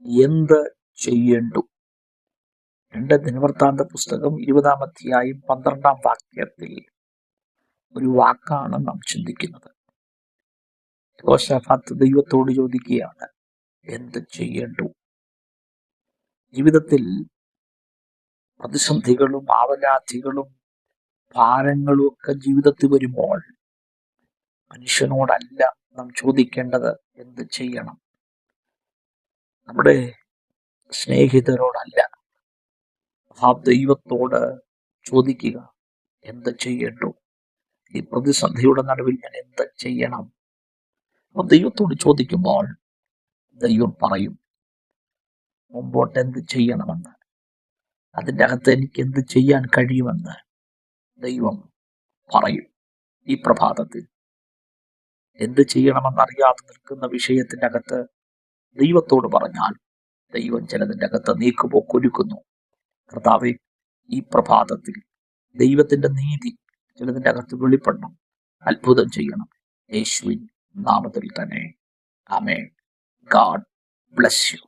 എന്ത് ചെയ്യേണ്ടു? 2 ദിനവൃത്താന്ത പുസ്തകം 20-ാം അധ്യായം 12-ാം വാക്യത്തിൽ ഒരു വാക്കാണ് നാം ചിന്തിക്കുന്നത്. യെഹോശാഫാത്ത് ദൈവത്തോട് ചോദിക്കുകയാണ്, എന്ത് ചെയ്യേണ്ടു? ജീവിതത്തിൽ പ്രതിസന്ധികളും ആവലാധികളും ഭാരങ്ങളും ഒക്കെ ജീവിതത്തിൽ വരുമ്പോൾ മനുഷ്യനോടല്ല നാം ചോദിക്കേണ്ടത് എന്ത് ചെയ്യണം. നമ്മുടെ സ്നേഹിതരോടല്ല, ആ ദൈവത്തോട് ചോദിക്കുക, എന്ത് ചെയ്യേണ്ടു? ഈ പ്രതിസന്ധിയുടെ നടുവിൽ ഞാൻ എന്ത് ചെയ്യണം? അപ്പൊ ദൈവത്തോട് ചോദിക്കുമ്പോൾ ദൈവം പറയും മുമ്പോട്ട് എന്ത് ചെയ്യണമെന്ന്. അതിൻ്റെ അകത്ത് എനിക്ക് എന്ത് ചെയ്യാൻ കഴിയുമെന്ന് ദൈവം പറയും. ഈ പ്രഭാതത്തിൽ എന്ത് ചെയ്യണമെന്ന് അറിയാതെ നിൽക്കുന്ന വിഷയത്തിൻ്റെ അകത്ത് ദൈവത്തോട് പറഞ്ഞാൽ ദൈവം ചിലതിൻ്റെ അകത്ത് നീക്കുപോക്കൊരുക്കുന്നു. കർത്താവേ, ഈ പ്രഭാതത്തിൽ ദൈവത്തിന്റെ നീതി ചിലതിൻ്റെ അകത്ത് വെളിപ്പെടണം, അത്ഭുതം ചെയ്യണം. യേശുവിൻ നാമത്തിൽ തന്നെ. ആമേൻ. God bless U.